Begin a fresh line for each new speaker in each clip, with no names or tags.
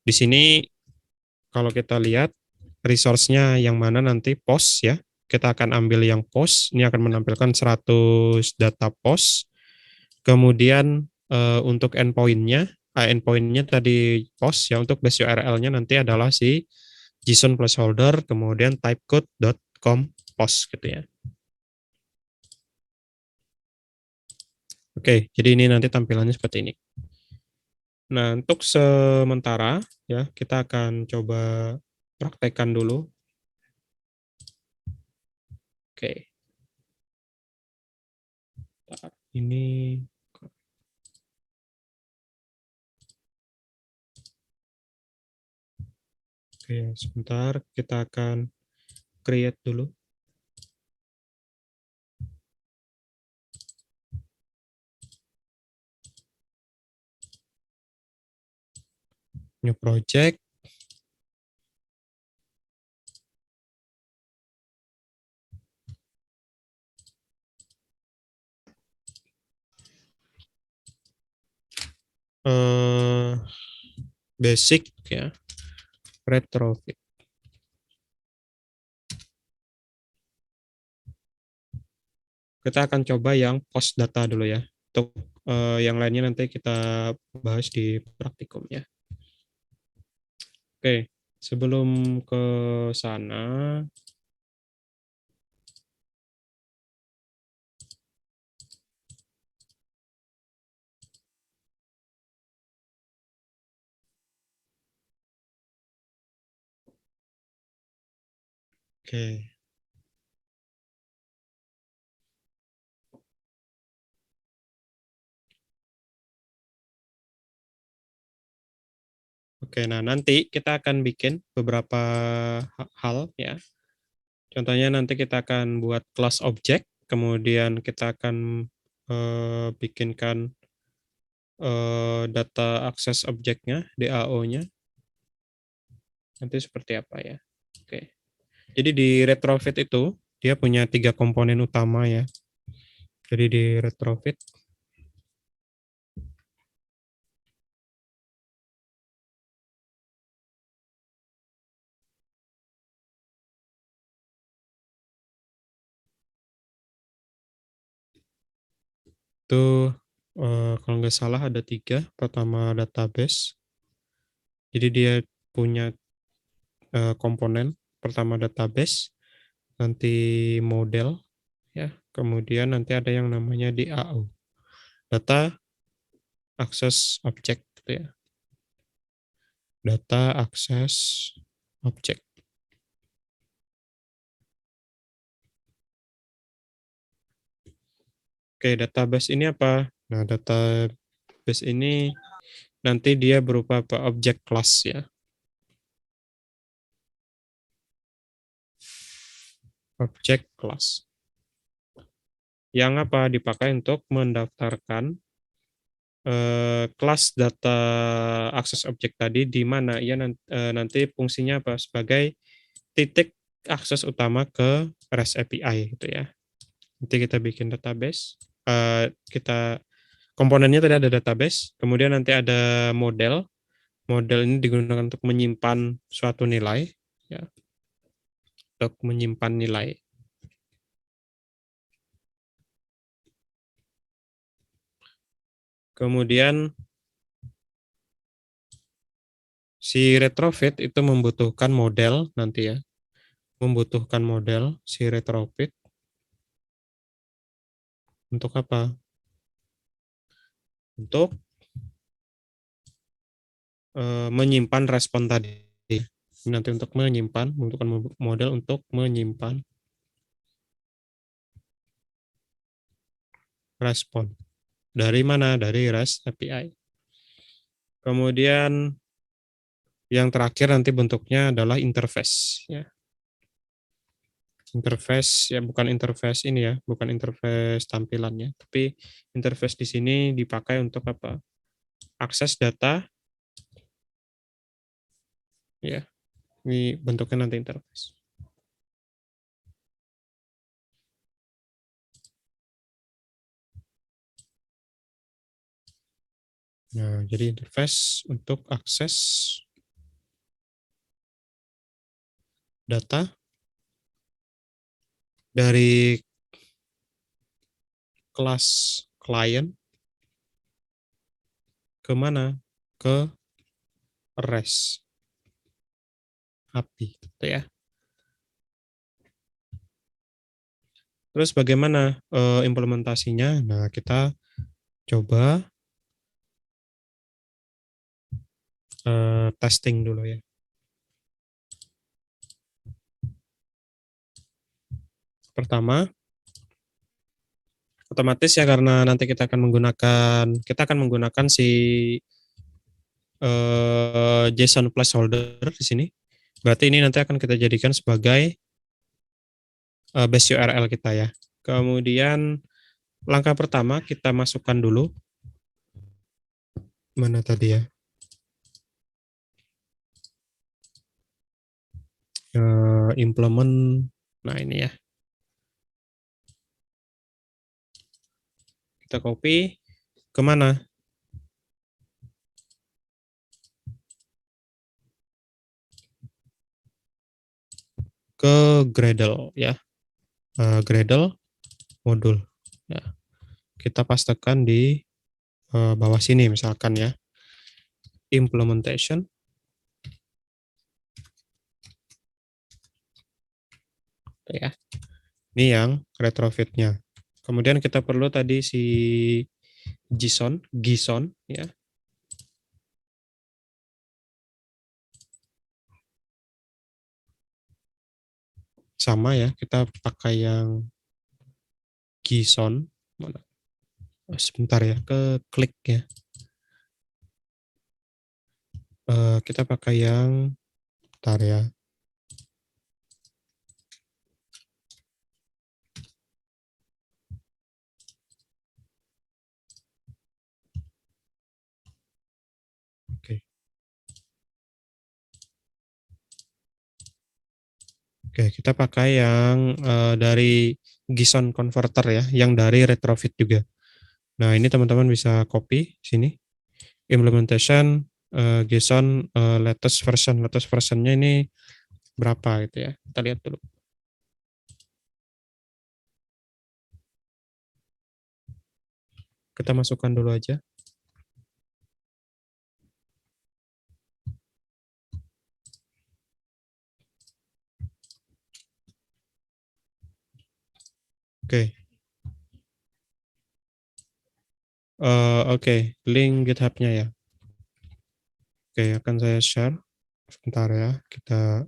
Di sini kalau kita lihat resource-nya yang mana nanti post ya. Kita akan ambil yang post, ini akan menampilkan 100 data post. Kemudian untuk endpoint-nya tadi post ya, untuk base URL-nya nanti adalah si JSON placeholder, kemudian typecode.com post gitu ya. Oke, jadi ini nanti tampilannya seperti ini. Nah, untuk sementara ya, kita akan coba praktekkan dulu. Oke, ini oke, sebentar kita akan create dulu. New project. eh Basic ya, retrofit. Kita akan coba yang post data dulu ya. Untuk yang lainnya nanti kita bahas di praktikum ya. Oke, sebelum ke sana, oke. Oke, nah nanti kita akan bikin beberapa hal ya. Contohnya nanti kita akan buat class object, kemudian kita akan bikinkan data akses objeknya, DAO-nya, nanti seperti apa ya. Oke, jadi di retrofit itu dia punya 3 komponen utama ya. Jadi di retrofit itu kalau nggak salah ada 3. Pertama database, jadi dia punya komponen. Pertama database, nanti model ya, kemudian nanti ada yang namanya DAO, data access object gitu ya, data access object. Oke, database ini apa? Nah, database ini nanti dia berupa apa? Object class ya, object class yang apa dipakai untuk mendaftarkan kelas data akses objek tadi, di mana ya nanti fungsinya apa, sebagai titik akses utama ke REST API gitu ya. Nanti kita bikin database, kita komponennya tadi ada database, kemudian nanti ada model. Model ini digunakan untuk menyimpan suatu nilai ya, untuk menyimpan nilai. Kemudian si retrofit itu membutuhkan model nanti ya, membutuhkan model si retrofit untuk apa? Untuk menyimpan respon tadi. Nanti untuk menyimpan, membutuhkan model untuk menyimpan respon. Dari mana? Dari REST API. Kemudian yang terakhir nanti bentuknya adalah interface. Ya. Interface ya, bukan interface ini ya, bukan interface tampilannya, tapi interface di sini dipakai untuk apa? Akses data. Ya, ini bentuknya nanti interface. Nah, jadi interface untuk akses data dari kelas client ke mana? Ke REST API, gitu ya. Terus bagaimana implementasinya? Nah, kita coba testing dulu ya. Pertama, otomatis ya karena nanti kita akan menggunakan si JSON placeholder di sini. Berarti ini nanti akan kita jadikan sebagai base URL kita ya. Kemudian langkah pertama kita masukkan dulu mana tadi ya? Implement. Nah, ini ya. Kita copy kemana? Ke Gradle ya. Gradle modul. Ya. Kita pastekan di bawah sini misalkan ya. Implementation. Ya. Ini yang retrofitnya. Kemudian kita perlu tadi si JSON ya. Sama ya, kita pakai yang JSON. Mana? Sebentar ya, ke klik ya. Kita pakai yang, bentar ya. Oke. Oke, kita pakai yang dari JSON converter ya, yang dari retrofit juga. Nah, ini teman-teman bisa copy sini. Implementation JSON latest version. Latest versionnya ini berapa gitu ya. Kita lihat dulu. Kita masukkan dulu aja. Oke. Oke, link GitHub-nya ya. Oke, akan saya share. Sebentar ya, kita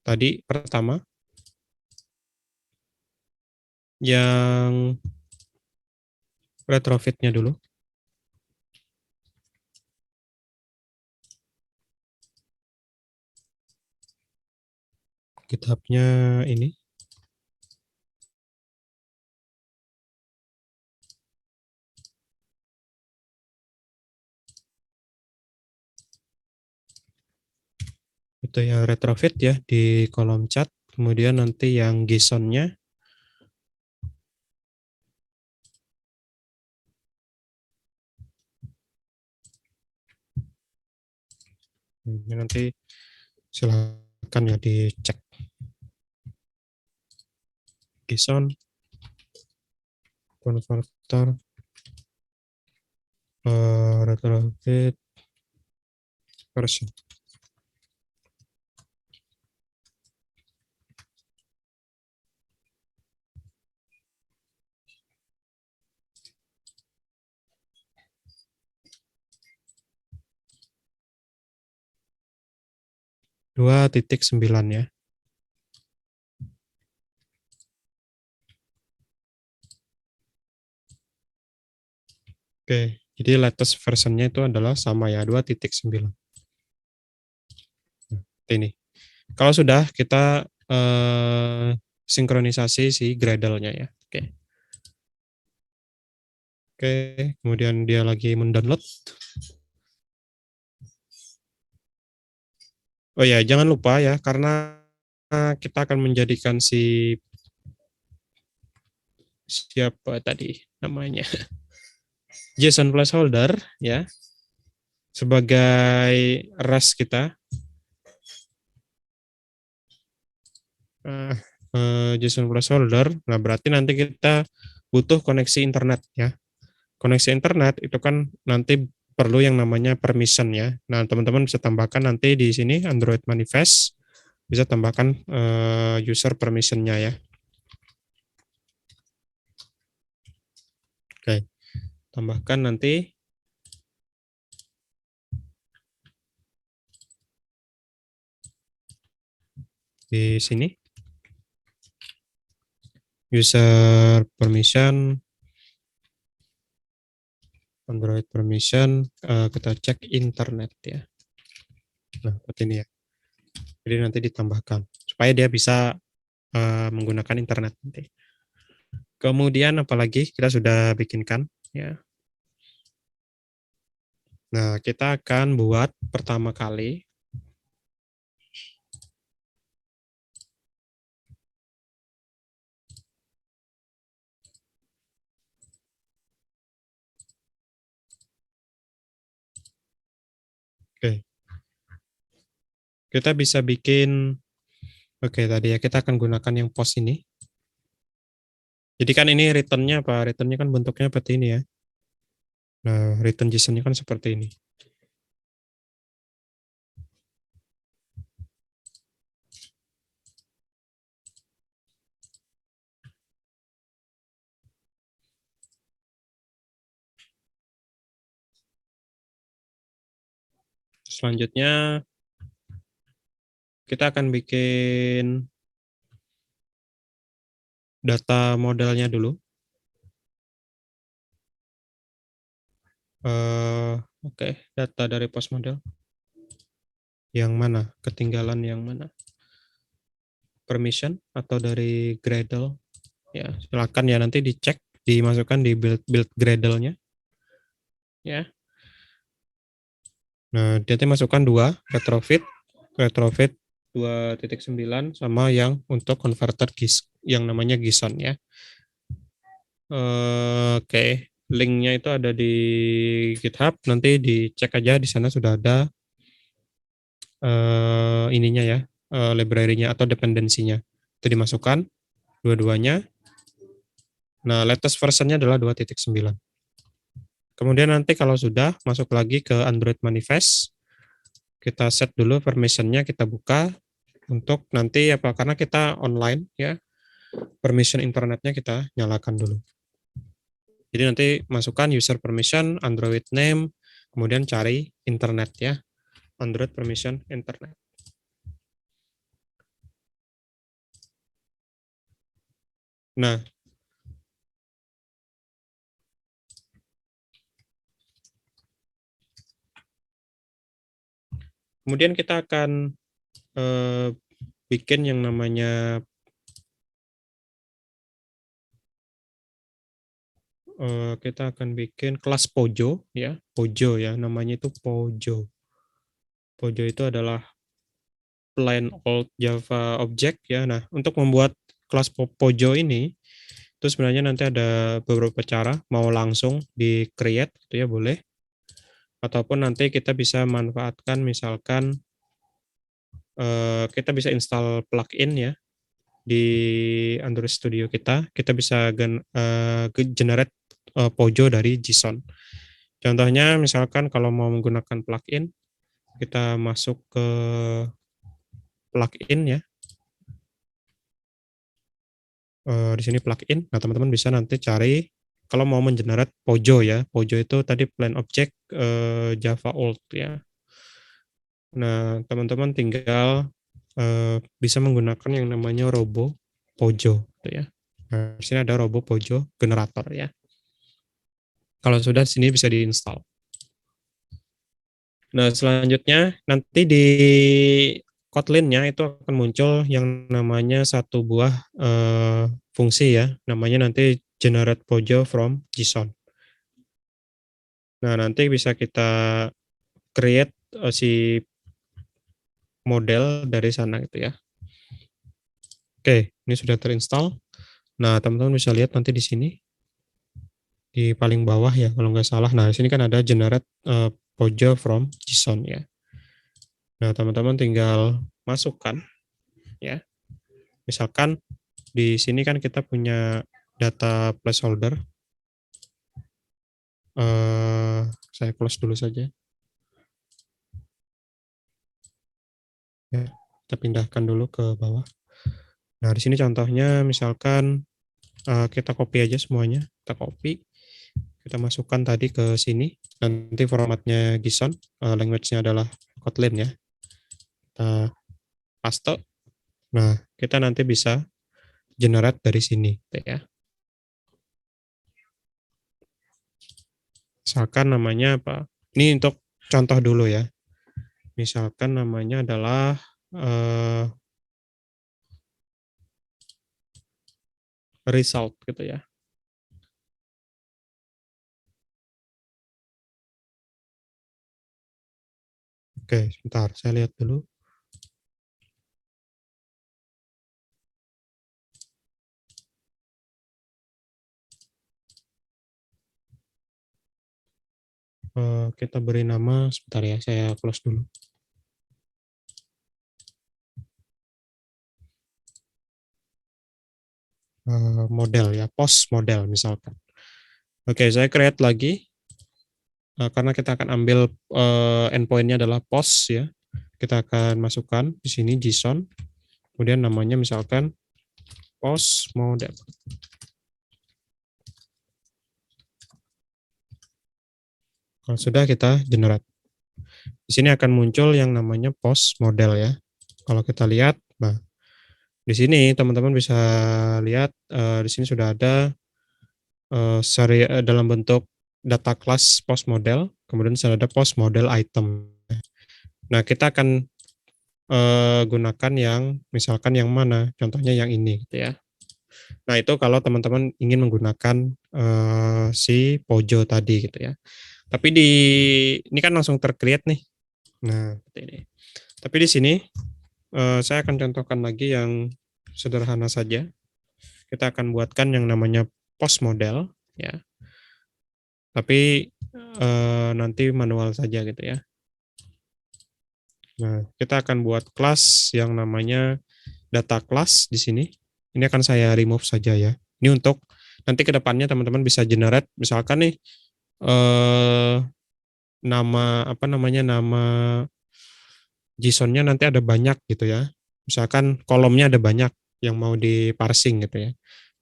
tadi pertama yang retrofitnya dulu. GitHub-nya ini. Itu yang retrofit ya di kolom chat. Kemudian nanti yang JSON-nya. Ini nanti silakan ya dicek. JSON converter retrofit version. Dua titik 9 ya. Oke, jadi latest versionnya itu adalah sama ya, 2.9. Ini. Kalau sudah, kita sinkronisasi si Gradle-nya ya. Oke. Oke, kemudian dia lagi mendownload. Oh ya, jangan lupa ya, karena kita akan menjadikan siapa tadi namanya JSON placeholder ya sebagai REST kita. Nah, JSON placeholder. Nah, berarti nanti kita butuh koneksi internet ya. Koneksi internet itu kan nanti perlu yang namanya permission ya. Nah, teman-teman bisa tambahkan nanti di sini Android Manifest, bisa tambahkan user permission-nya ya. Oke, tambahkan nanti di sini user permission, Android permission, kita cek internet ya. Nah, seperti ini ya. Jadi nanti ditambahkan supaya dia bisa menggunakan internet nanti. Kemudian apalagi kita sudah bikinkan ya. Nah, kita akan buat pertama kali oke. Kita bisa bikin oke tadi ya kita akan gunakan yang post ini. Jadi kan ini return-nya apa? Return-nya kan bentuknya seperti ini ya. Nah, return JSON-nya kan seperti ini. Selanjutnya kita akan bikin data modelnya dulu. Oke, data dari post model. Yang mana? Ketinggalan yang mana? Permission atau dari Gradle? Ya, silakan ya nanti dicek, dimasukkan di build Gradle-nya. Ya. Nah, nanti masukkan dua retrofit 2.9 sama yang untuk converter GIS yang namanya JSON ya. Oke, linknya itu ada di GitHub. Nanti dicek aja di sana sudah ada ininya ya, library-nya atau dependensinya. Itu dimasukkan dua-duanya. Nah, latest version-nya adalah 2.9. Kemudian nanti kalau sudah masuk lagi ke Android Manifest, kita set dulu permission-nya, kita buka untuk nanti apa karena kita online ya, permission internetnya kita nyalakan dulu. Jadi nanti masukkan user permission, Android name, kemudian cari internet ya, Android permission internet. Nah, kemudian kita akan bikin yang namanya kita akan bikin kelas Pojo ya, Pojo ya, namanya itu Pojo. Pojo itu adalah plain old Java object ya. Nah, untuk membuat kelas Pojo ini itu sebenarnya nanti ada beberapa cara, mau langsung di create itu ya boleh, ataupun nanti kita bisa manfaatkan misalkan kita bisa install plugin ya di Android Studio kita bisa generate Pojo dari JSON. Contohnya misalkan kalau mau menggunakan plugin, kita masuk ke plugin ya. Di sini plugin. Nah, teman-teman bisa nanti cari kalau mau mengenerate Pojo ya. Pojo itu tadi plain object Java old ya. Nah, teman-teman tinggal bisa menggunakan yang namanya Robo Pojo gitu ya. Nah, di sini ada Robo Pojo generator ya. Kalau sudah sini bisa diinstal. Nah, selanjutnya nanti di Kotlin-nya itu akan muncul yang namanya satu buah fungsi ya, namanya nanti generate Pojo from JSON. Nah, nanti bisa kita create si model dari sana gitu ya. Oke, ini sudah terinstall. Nah, teman-teman bisa lihat nanti di sini di paling bawah ya kalau nggak salah. Nah, di sini kan ada generate Pojo from JSON ya. Nah, teman-teman tinggal masukkan ya. Misalkan di sini kan kita punya data placeholder. Saya close dulu saja. Ya, kita pindahkan dulu ke bawah. Nah, di sini contohnya misalkan kita copy aja semuanya. Kita copy, kita masukkan tadi ke sini. Nanti formatnya JSON, language-nya adalah Kotlin ya. Kita paste. Nah, kita nanti bisa generate dari sini, ya. Misalkan namanya apa? Ini untuk contoh dulu ya. Misalkan namanya adalah result gitu ya. Oke, sebentar, saya lihat dulu. Kita beri nama, sebentar ya, saya close dulu. Model ya, post model misalkan. Oke, saya create lagi. Karena kita akan ambil endpoint-nya adalah post ya. Kita akan masukkan di sini JSON. Kemudian namanya misalkan post model. Kalau sudah kita generate. Di sini akan muncul yang namanya post model ya. Kalau kita lihat, nah di sini teman-teman bisa lihat di sini sudah ada dalam bentuk data class post model, kemudian sudah ada post model item. Nah, kita akan gunakan yang misalkan yang mana, contohnya yang ini gitu ya. Nah, itu kalau teman-teman ingin menggunakan si Pojo tadi gitu ya. Tapi ini kan langsung tercreate nih. Nah, seperti ini. Tapi di sini saya akan contohkan lagi yang sederhana saja. Kita akan buatkan yang namanya post model ya. Tapi nanti manual saja gitu ya. Nah, kita akan buat kelas yang namanya data class di sini. Ini akan saya remove saja ya. Ini untuk nanti ke depannya teman-teman bisa generate misalkan nih nama apa namanya nama JSON-nya nanti ada banyak gitu ya. Misalkan kolomnya ada banyak yang mau di parsing gitu ya.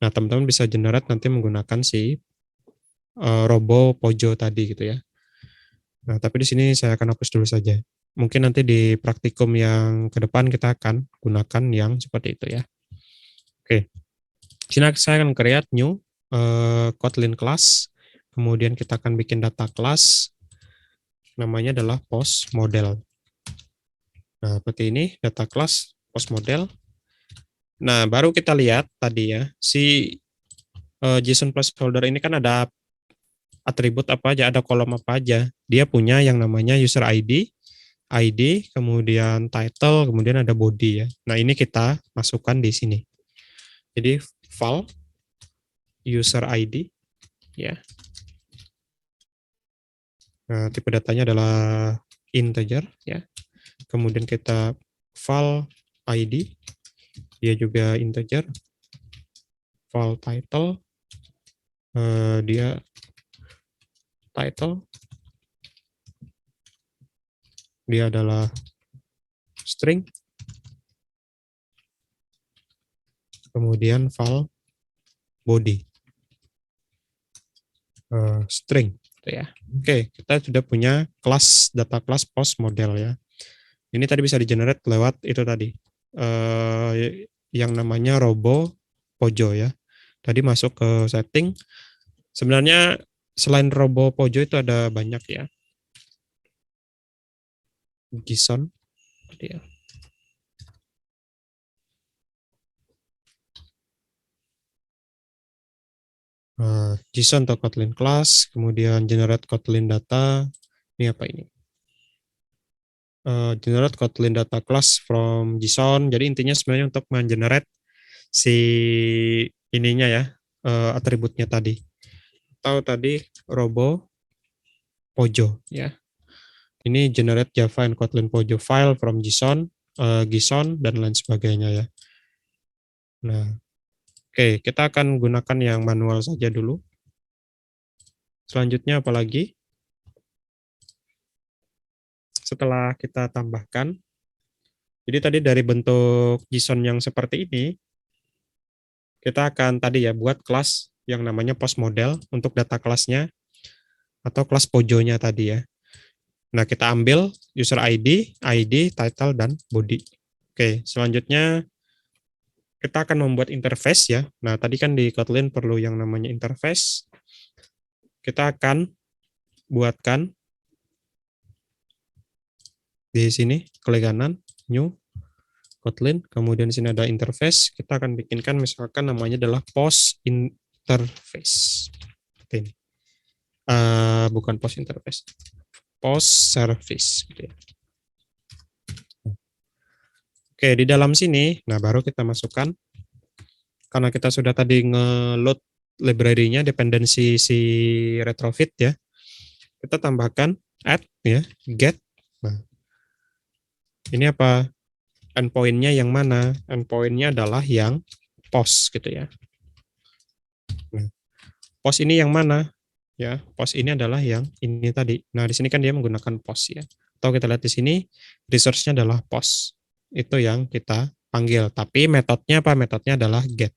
Nah, teman-teman bisa generate nanti menggunakan si robo pojo tadi gitu ya. Nah, tapi di sini saya akan hapus dulu saja. Mungkin nanti di praktikum yang ke depan kita akan gunakan yang seperti itu ya. Oke. Sini saya akan create new Kotlin class. Kemudian kita akan bikin data class. Namanya adalah post model. Nah, seperti ini data class post model. Nah, baru kita lihat tadi ya, si JSON placeholder ini kan ada atribut apa aja, ada kolom apa aja. Dia punya yang namanya user ID, kemudian title, kemudian ada body ya. Nah, ini kita masukkan di sini. Jadi file user ID ya. Nah, tipe datanya adalah integer ya. Kemudian kita file ID, dia juga integer. File title, dia title, dia adalah string. Kemudian file body, string. Ya. Oke, kita sudah punya kelas data class post model ya. Ini tadi bisa di-generate lewat itu tadi. Yang namanya robo pojo ya. Tadi masuk ke setting. Sebenarnya selain robo pojo itu ada banyak ya. JSON ya. JSON atau Kotlin class, kemudian generate Kotlin data. Ini apa ini? Generate Kotlin data class from JSON. Jadi intinya sebenarnya untuk mengenerate si ininya ya, atributnya tadi. Atau tadi robo pojo ya. Ini generate Java and Kotlin pojo file from JSON, JSON dan lain sebagainya ya. Nah, oke, kita akan gunakan yang manual saja dulu. Selanjutnya apalagi? Setelah kita tambahkan, jadi tadi dari bentuk JSON yang seperti ini, kita akan tadi ya buat kelas yang namanya post model untuk data kelasnya atau kelas pojonya tadi ya. Nah, kita ambil user ID, title, dan body. Oke, selanjutnya kita akan membuat interface ya. Nah, tadi kan di Kotlin perlu yang namanya interface. Kita akan buatkan di sini, klik kanan, new, Kotlin, kemudian di sini ada interface. Kita akan bikinkan misalkan namanya adalah post interface. Seperti ini. Bukan post interface, post service. Gitu ya. Oke, di dalam sini, nah baru kita masukkan, karena kita sudah tadi nge-load library-nya, dependensi si retrofit ya, kita tambahkan add ya, get. Nah, ini apa? Endpoint-nya yang mana? Endpoint-nya adalah yang post gitu ya. Nah, post ini yang mana? Ya, post ini adalah yang ini tadi. Nah, di sini kan dia menggunakan post ya. Atau kita lihat di sini, resource-nya adalah post. Itu yang kita panggil. Tapi metodenya apa? Metodenya adalah get.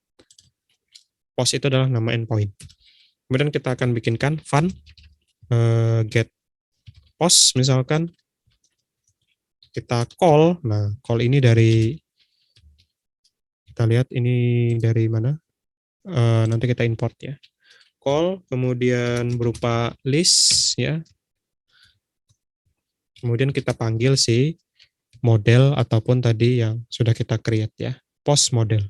Post itu adalah nama endpoint. Kemudian kita akan bikinkan fun get post misalkan. Kita call. Nah, call ini dari, kita lihat ini dari mana? Nanti kita import ya. Call, kemudian berupa list ya. Kemudian kita panggil si model ataupun tadi yang sudah kita create ya, post model.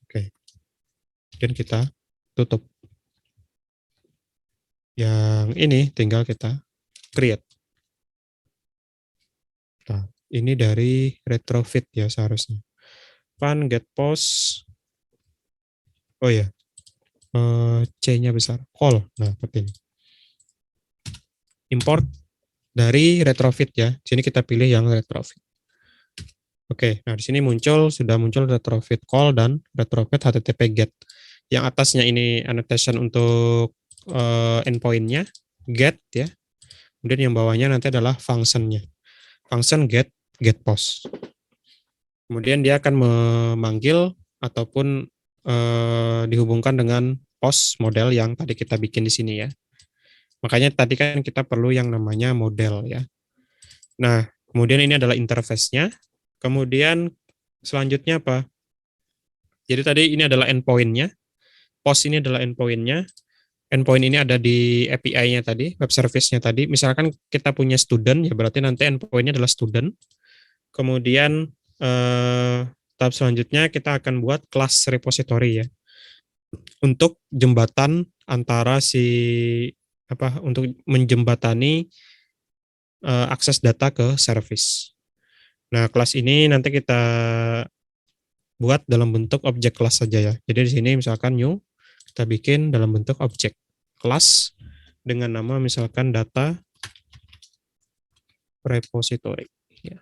Oke. Dan kita tutup. Yang ini tinggal kita create. Nah, ini dari retrofit ya seharusnya. Fun get post. Oh ya, C-nya besar. Call. Nah, seperti ini. Import dari retrofit ya. Sini kita pilih yang retrofit. Oke, nah di sini sudah muncul retrofit call dan retrofit HTTP get. Yang atasnya ini annotation untuk endpoint-nya, get ya. Kemudian yang bawahnya nanti adalah function-nya. Function get post. Kemudian dia akan memanggil ataupun dihubungkan dengan post model yang tadi kita bikin di sini ya. Makanya tadi kan kita perlu yang namanya model ya. Nah, kemudian ini adalah interface-nya. Kemudian selanjutnya apa? Jadi tadi ini adalah endpoint-nya. Post ini adalah endpoint-nya. Endpoint ini ada di API-nya tadi, web service-nya tadi. Misalkan kita punya student, ya berarti nanti endpoint-nya adalah student. Kemudian tahap selanjutnya kita akan buat kelas repository ya. Untuk jembatan antara untuk menjembatani akses data ke service. Nah, kelas ini nanti kita buat dalam bentuk objek kelas saja ya. Jadi di sini misalkan new, kita bikin dalam bentuk objek kelas dengan nama misalkan data repository. Ya.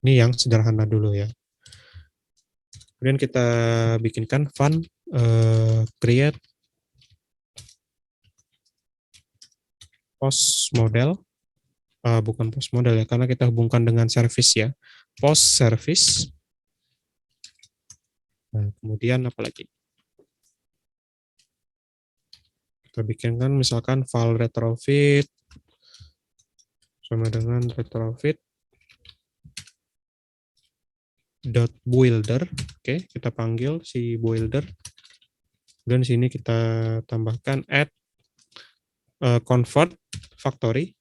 Ini yang sederhana dulu ya. Kemudian kita bikinkan fun create post model. Bukan post model ya, karena kita hubungkan dengan service ya. Post service. Nah, kemudian apa lagi? Kita bikinkan misalkan file retrofit sama dengan retrofit .builder. Oke, kita panggil si builder. Dan sini kita tambahkan add convert factory.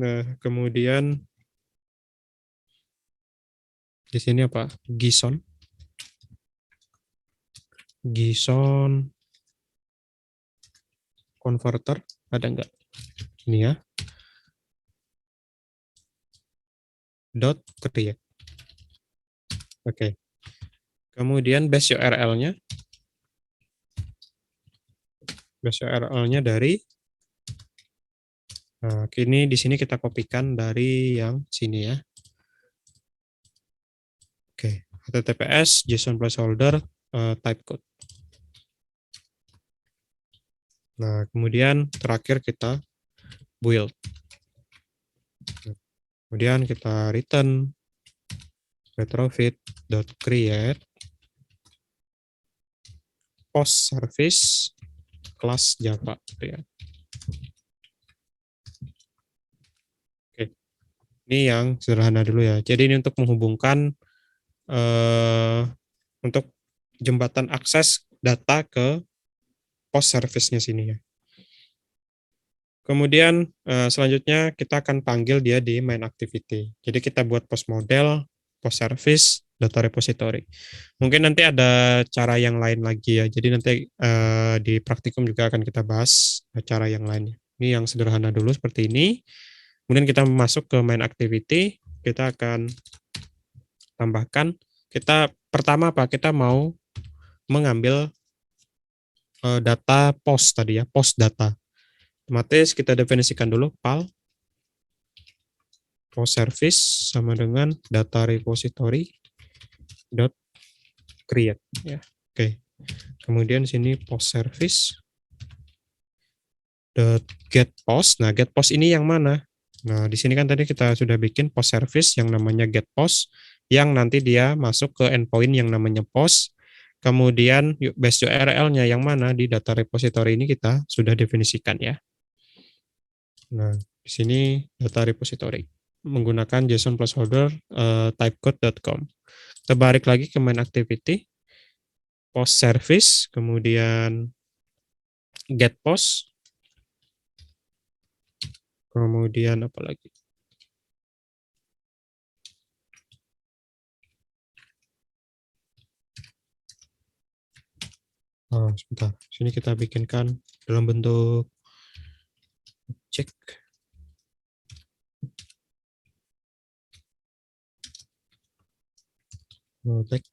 Nah, kemudian di sini apa? JSON converter ada enggak? Ini ya. .create. Oke. Kemudian base URL-nya. Base URL-nya dari Nah, kini di sini kita kopikan dari yang sini ya. Oke, HTTPS JSON placeholder type code. Nah, kemudian terakhir kita build. Kemudian kita return retrofit.create post service kelas Java gitu ya. Oke, ini yang sederhana dulu ya. Jadi ini untuk menghubungkan untuk jembatan akses data ke post service-nya sini ya. Kemudian selanjutnya kita akan panggil dia di main activity. Jadi kita buat post model, post service, data repository. Mungkin nanti ada cara yang lain lagi ya. Jadi nanti di praktikum juga akan kita bahas cara yang lainnya. Ini yang sederhana dulu seperti ini. Kemudian kita masuk ke main activity. Kita akan tambahkan. Kita pertama apa? Kita mau mengambil data post tadi ya, post data. Otomatis kita definisikan dulu pal post service sama dengan data repository dot create ya. Oke. Kemudian sini post service dot get post. Nah, get post ini yang mana? Nah, di sini kan tadi kita sudah bikin post service yang namanya get post yang nanti dia masuk ke endpoint yang namanya post. Kemudian base URL-nya yang mana di data repository ini kita sudah definisikan ya. Nah, di sini data repository menggunakan JSON placeholder typecode.com. Kita balik lagi ke main activity, post service, kemudian get post, kemudian apa lagi? Oh, sebentar. Sini kita bikinkan dalam bentuk cek. Callback.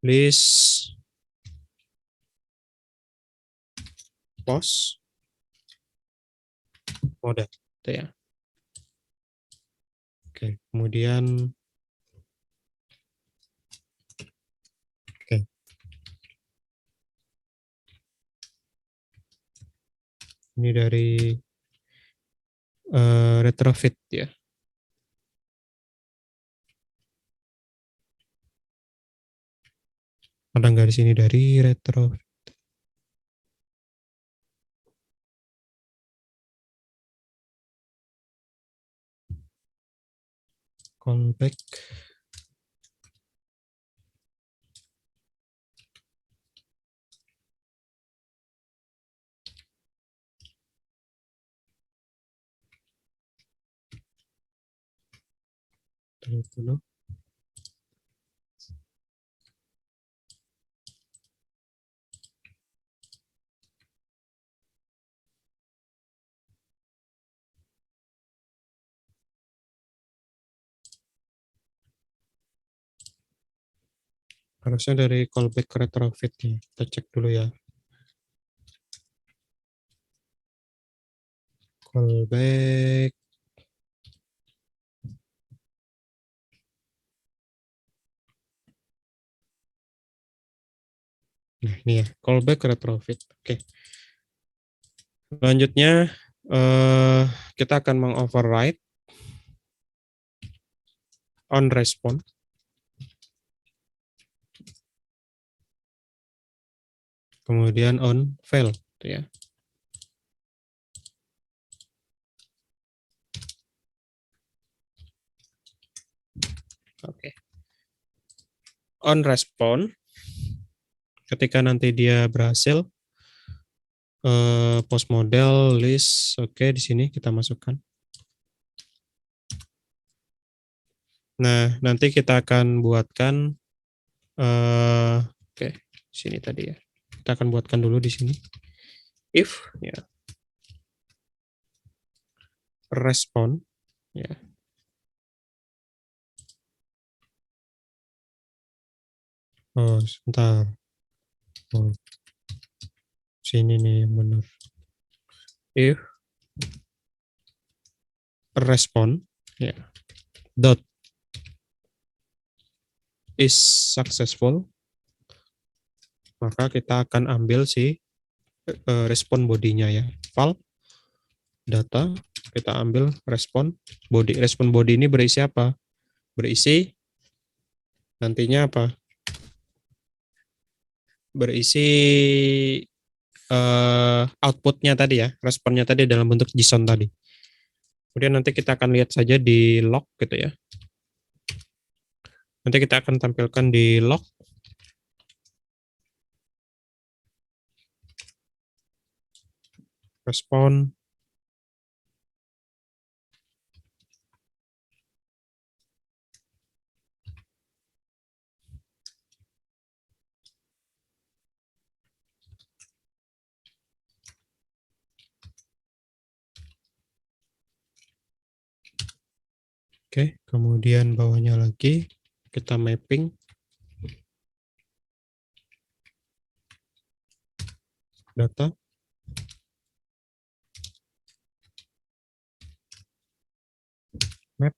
List post model itu ya. Oke, kemudian oke. Ini dari retrofit ya. Ada nggak di sini dari retro callback. Tunggu dulu. Harusnya dari callback ke retrofit nih. Kita cek dulu ya. Callback. Nah, ini ya, callback ke retrofit. Oke. Selanjutnya kita akan mengoverride on response. Kemudian on fail, gitu ya. Oke. On response, ketika nanti dia berhasil, post model list, oke, di sini kita masukkan. Nah, nanti kita akan buatkan, oke, sini tadi ya. Kita akan buatkan dulu di sini. If, ya, respond, ya. Oh, sebentar. Oh, sini nih yang benar. If respond ya, dot is successful, maka kita akan ambil si respon bodinya ya. Val data, kita ambil respon body. Respon body ini berisi apa? Berisi nantinya apa? Berisi outputnya tadi ya, responnya tadi dalam bentuk JSON tadi. Kemudian nanti kita akan lihat saja di log gitu ya. Nanti kita akan tampilkan di log respon oke, kemudian bawahnya lagi kita mapping data. Map.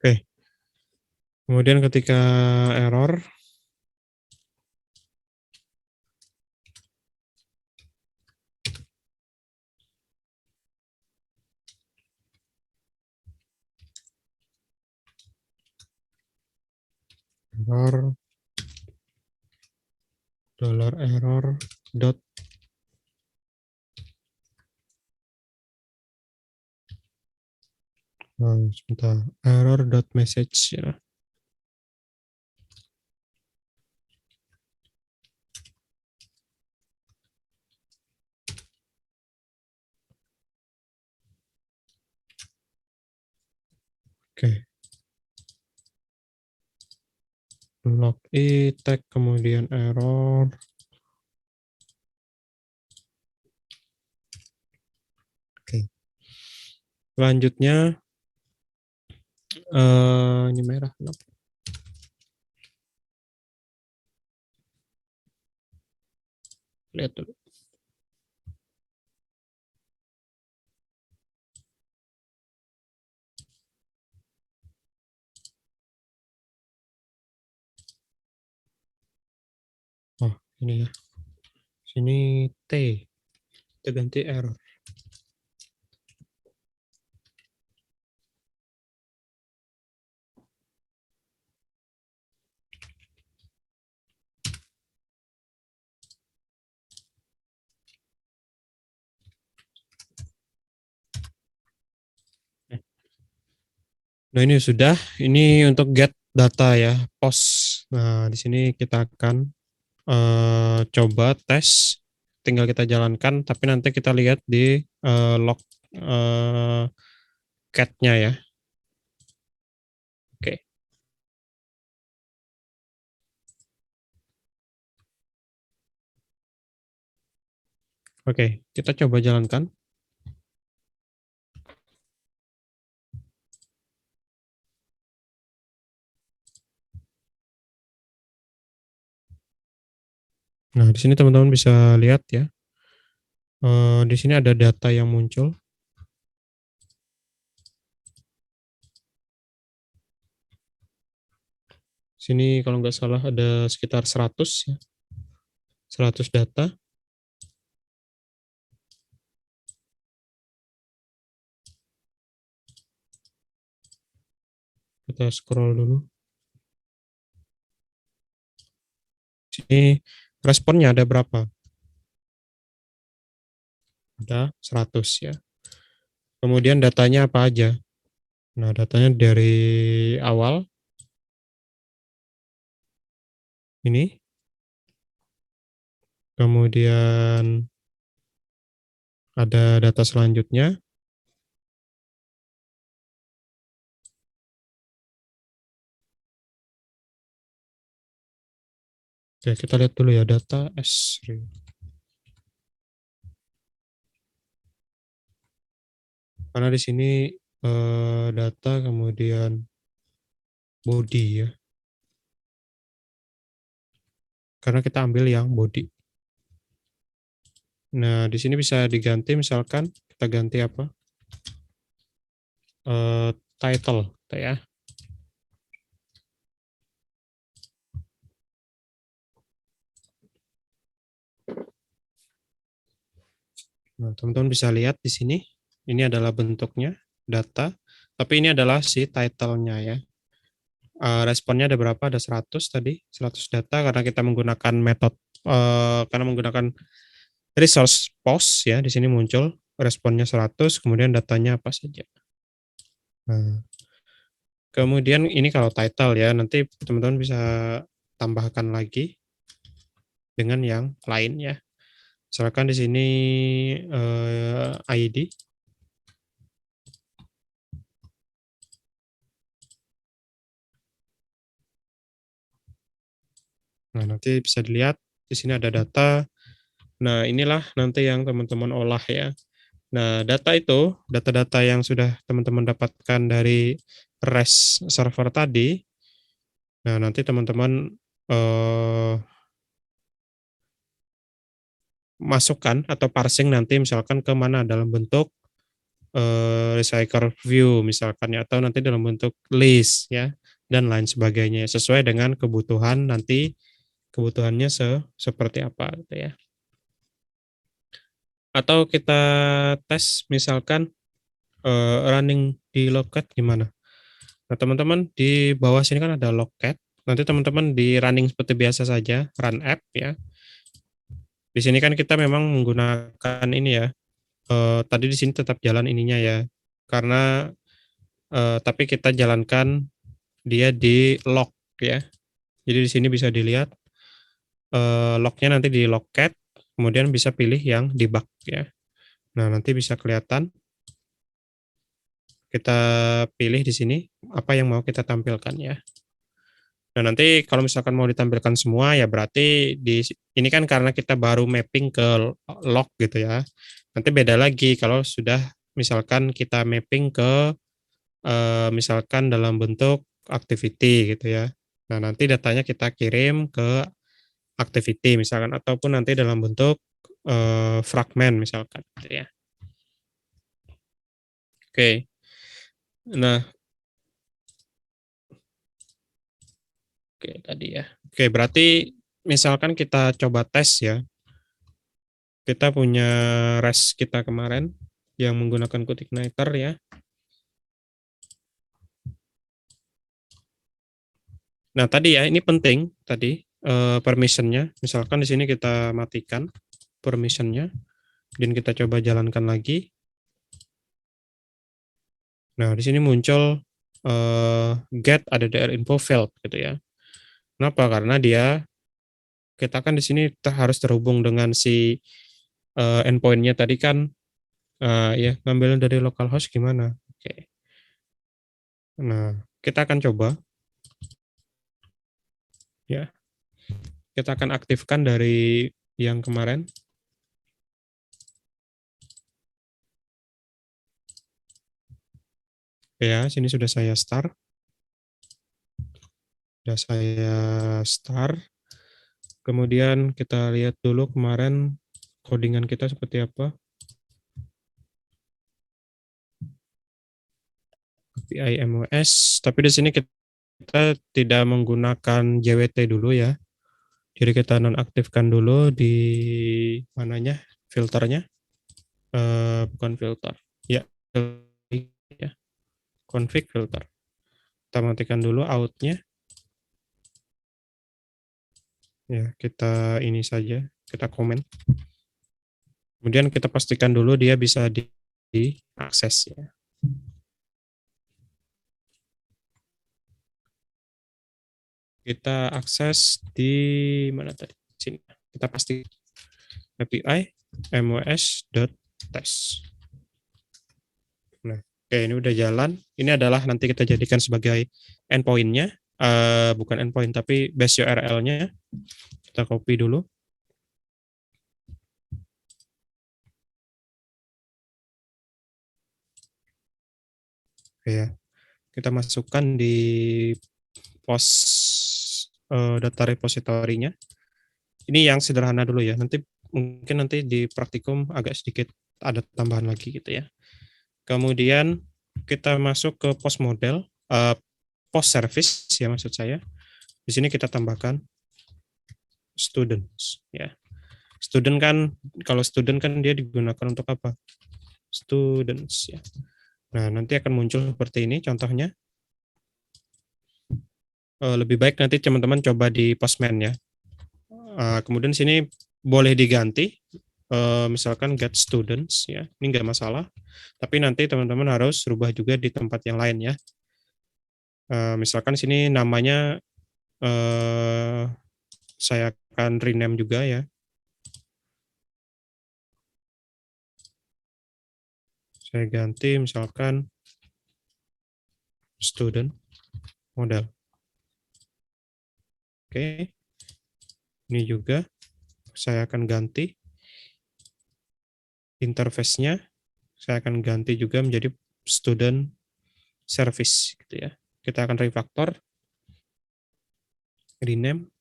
Oke. Kemudian ketika error error $error dot sebentar, error dot message ya. Oke. Log i tag kemudian error. Oke. Selanjutnya ini merah kenapa? Lihat dulu. Oh, ini ya. Sini T. Kita ganti error. Nah, ini sudah. Ini untuk get data ya, post. Nah, di sini kita akan coba tes. Tinggal kita jalankan, tapi nanti kita lihat di log cat-nya ya. Oke. Oke, kita coba jalankan. Nah, di sini teman-teman bisa lihat ya. Di sini ada data yang muncul. Sini kalau nggak salah ada sekitar 100 ya. 100 data. Kita scroll dulu. Sini responnya ada berapa? Ada 100 ya. Kemudian datanya apa aja? Nah, datanya dari awal ini. Kemudian ada data selanjutnya. Oke, kita lihat dulu ya data S3. Karena di sini data kemudian body ya. Karena kita ambil yang body. Nah, di sini bisa diganti misalkan kita ganti apa? Title gitu ya. Nah, teman-teman bisa lihat di sini. Ini adalah bentuknya data, tapi ini adalah si title-nya ya. Responnya ada berapa? Ada 100 tadi, 100 data karena kita menggunakan metode karena menggunakan resource post ya. Di sini muncul responnya 100, kemudian datanya apa saja. Nah, kemudian ini kalau title ya, nanti teman-teman bisa tambahkan lagi dengan yang lain ya. Misalkan di sini ID. Nah, nanti bisa dilihat di sini ada data. Nah, inilah nanti yang teman-teman olah ya. Nah, data itu, data-data yang sudah teman-teman dapatkan dari REST server tadi, nah nanti teman-teman masukkan atau parsing nanti misalkan ke mana dalam bentuk recycle view misalkan ya, atau nanti dalam bentuk list ya, dan lain sebagainya sesuai dengan kebutuhan nanti kebutuhannya seperti apa gitu ya. Atau kita tes misalkan running di Locket gimana. Nah, teman-teman di bawah sini kan ada Locket. Nanti teman-teman di running seperti biasa saja, run app ya. Di sini kan kita memang menggunakan ini ya. Tadi di sini tetap jalan ininya ya. Karena tapi kita jalankan dia di log ya. Jadi di sini bisa dilihat lognya nanti di Locket, kemudian bisa pilih yang debug ya. Nah, nanti bisa kelihatan kita pilih di sini apa yang mau kita tampilkan ya. Nah, nanti kalau misalkan mau ditampilkan semua ya berarti di ini kan karena kita baru mapping ke log gitu ya. Nanti beda lagi kalau sudah misalkan kita mapping ke misalkan dalam bentuk activity gitu ya. Nah, nanti datanya kita kirim ke activity misalkan ataupun nanti dalam bentuk fragment misalkan gitu ya. Oke. Nah, oke tadi ya. Oke, berarti misalkan kita coba tes ya. Kita punya REST kita kemarin yang menggunakan Codeigniter ya. Nah, tadi ya, ini penting tadi permission-nya. Misalkan di sini kita matikan permission-nya dan kita coba jalankan lagi. Nah, di sini muncul get addr info failed gitu ya. Kenapa? Karena kita kan di sini harus terhubung dengan si endpoint-nya tadi kan ya ngambil dari localhost gimana? Oke. Nah, kita akan coba ya. Kita akan aktifkan dari yang kemarin. Ya, sini sudah saya start. Sudah saya start. Kemudian kita lihat dulu kemarin codingan kita seperti apa. API MOS, tapi di sini kita tidak menggunakan JWT dulu ya. Jadi kita nonaktifkan dulu di mananya filternya. Bukan filter. Ya, ya, config filter. Kita matikan dulu outnya. Ya, kita ini saja, kita komen. Kemudian kita pastikan dulu dia bisa diakses ya. Kita akses di mana tadi? Sini. Kita pasti API mos.test. Nah, oke ini udah jalan. Ini adalah nanti kita jadikan sebagai endpoint-nya, bukan endpoint tapi base URL-nya. Kita copy dulu. Oke ya. Kita masukkan di pos data repositorinya. Ini yang sederhana dulu ya. Mungkin nanti di praktikum agak sedikit ada tambahan lagi gitu ya. Kemudian kita masuk ke post model, post service ya maksud saya. Di sini kita tambahkan students ya. Student kan, kalau student kan dia digunakan untuk apa? Students ya. Nah, nanti akan muncul seperti ini contohnya. Lebih baik nanti teman-teman coba di Postman ya. Kemudian sini boleh diganti, misalkan get students ya, ini nggak masalah. Tapi nanti teman-teman harus rubah juga di tempat yang lain ya. Misalkan sini namanya saya akan rename juga ya. Saya ganti misalkan student model. Oke. Ini juga saya akan ganti interface-nya. Saya akan ganti juga menjadi student service gitu ya. Kita akan refactor, rename.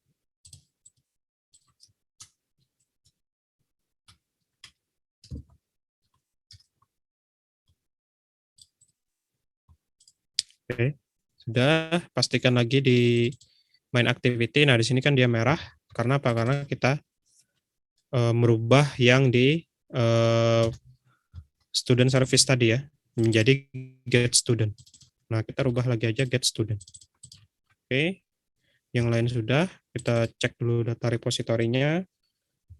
Oke. Sudah, pastikan lagi di main activity. Nah, di sini kan dia merah. Karena apa? Karena kita merubah yang di student service tadi ya, menjadi get student. Nah, kita rubah lagi aja get student. Oke. Yang lain sudah, kita cek dulu data repositorinya.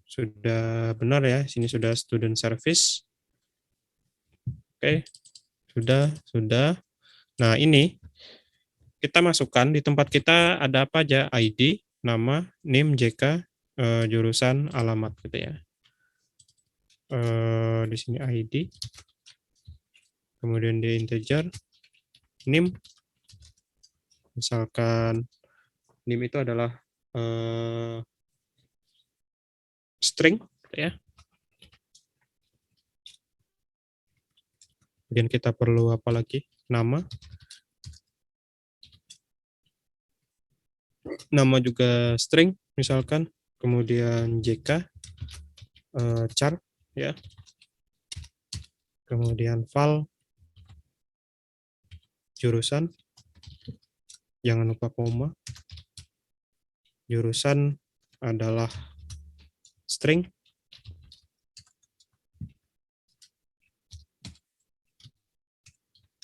Sudah benar ya, sini sudah student service. Oke, sudah. Nah, ini kita masukkan di tempat kita ada apa aja, ID, nama, NIM, JK, jurusan, alamat gitu ya. Di sini ID, kemudian di integer, NIM, misalkan NIM itu adalah string gitu ya. Kemudian kita perlu apa lagi? Nama juga string misalkan, kemudian JK, char ya, kemudian file, jurusan, jangan lupa koma, jurusan adalah string,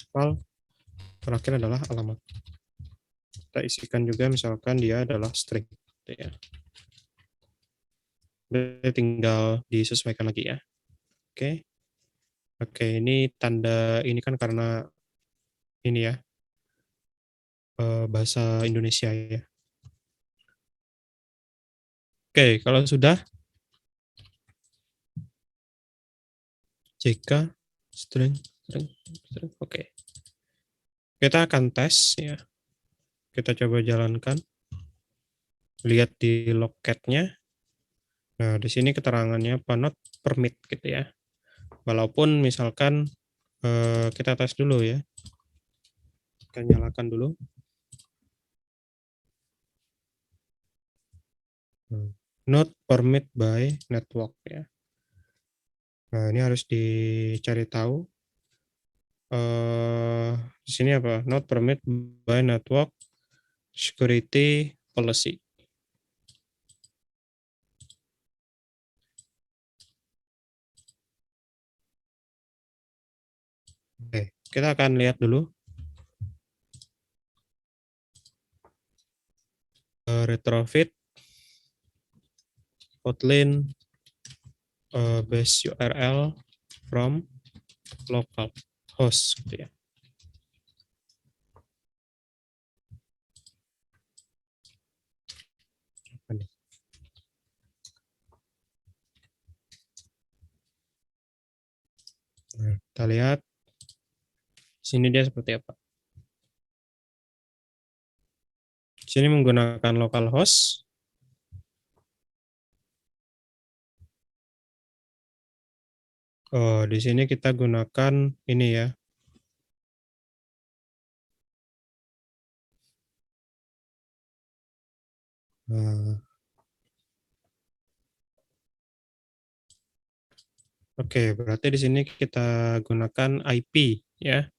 file, terakhir adalah alamat. Kita isikan juga misalkan dia adalah string gitu ya. Tinggal disesuaikan lagi ya. Oke. Oke, ini tanda ini kan karena ini ya, bahasa Indonesia ya. Oke, kalau sudah JK string. Oke. Kita akan tes ya. Kita coba jalankan. Lihat di logcat-nya. Nah, di sini keterangannya apa? Not permit gitu ya. Walaupun misalkan kita tes dulu ya. Kita nyalakan dulu. Not permit by network ya. Nah, ini harus dicari tahu. Di sini apa? Not permit by network security policy. Oke, kita akan lihat dulu. Retrofit Kotlin base URL from local host gitu ya. Nah, kita lihat sini dia seperti apa. Sini menggunakan localhost Oh, di sini kita gunakan ini ya. Eh, Oke, berarti di sini kita gunakan IP ya.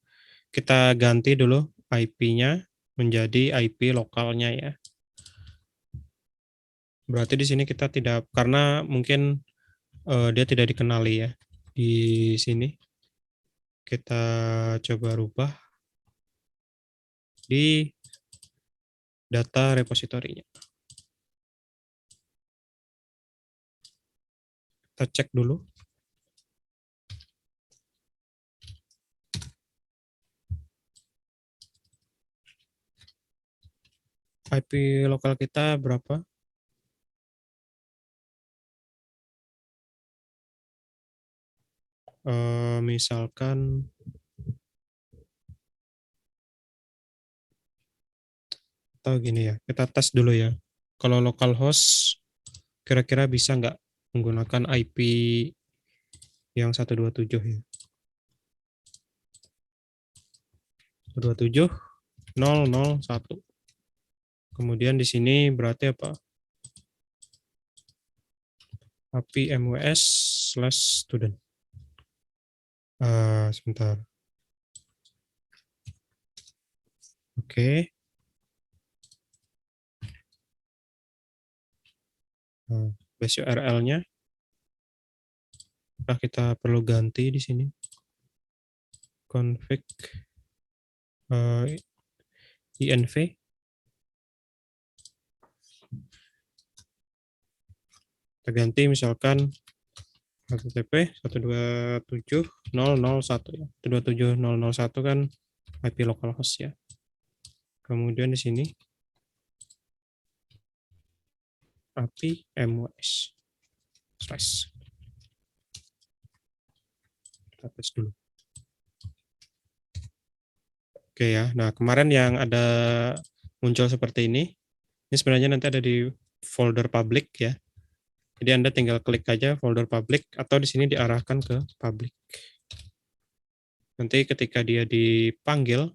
Kita ganti dulu IP-nya menjadi IP lokalnya ya. Berarti di sini kita tidak, karena mungkin dia tidak dikenali ya. Di sini kita coba rubah di data repositorinya. Kita cek dulu. IP lokal kita berapa? Misalkan atau gini ya, kita tes dulu ya. Kalau localhost kira-kira bisa nggak menggunakan IP yang 127 ya. 127.0.0.1. Kemudian di sini berarti apa? API MWS/student. Sebentar. Oke. Base URL-nya. Apakah kita perlu ganti di sini? Config INV. Kita ganti misalkan HTTP 127.0.0.1 ya. 127.0.0.1 kan IP localhost ya. Kemudian di sini API MWS slash. Kita tes dulu. Oke ya. Nah, kemarin yang ada muncul seperti ini sebenarnya nanti ada di folder public ya. Jadi Anda tinggal klik aja folder public atau di sini diarahkan ke public. Nanti ketika dia dipanggil,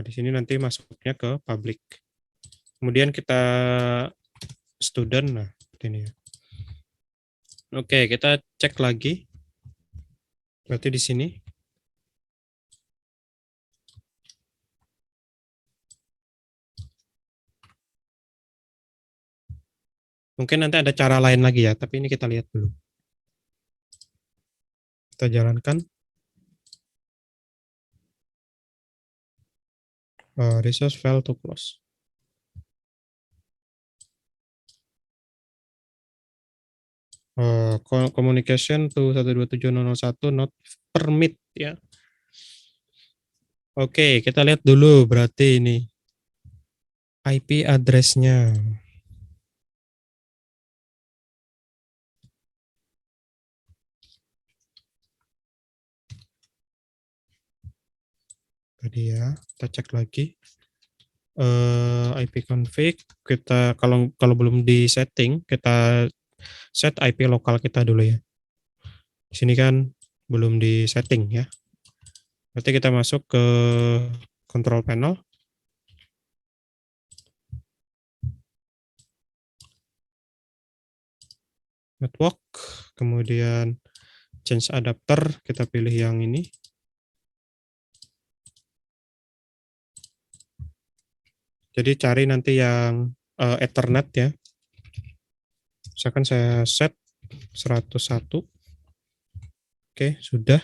di sini nanti masuknya ke public. Kemudian kita student, nah ini ya. Oke, kita cek lagi. Berarti di sini. Mungkin nanti ada cara lain lagi ya, tapi ini kita lihat dulu. Kita jalankan. Resource file to close. Communication to 127.0.1 not permit ya. Oke, kita lihat dulu berarti ini IP address-nya. Tadi ya, kita cek lagi. IP config kita kalau kalau belum di setting, kita set IP lokal kita dulu ya. Di sini kan belum di setting ya. Berarti kita masuk ke control panel. Network, kemudian change adapter, kita pilih yang ini. Jadi cari nanti yang Ethernet ya. Misalkan saya set 101. Oke, sudah.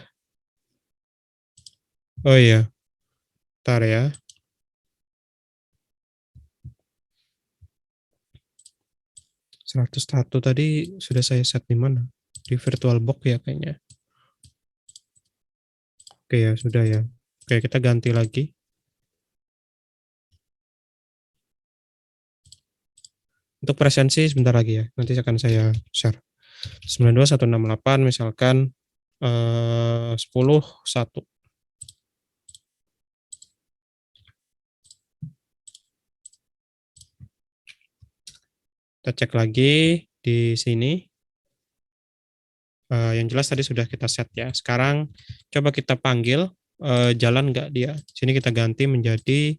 Oh iya, bentar ya. 101 tadi sudah saya set di mana? Di VirtualBox ya kayaknya. Oke ya, sudah ya. Oke, kita ganti lagi. Untuk presensi sebentar lagi ya. Nanti akan saya share. 92168 misalkan 10.1. Kita cek lagi di sini. Yang jelas tadi sudah kita set ya. Sekarang coba kita panggil, jalan nggak dia. Sini kita ganti menjadi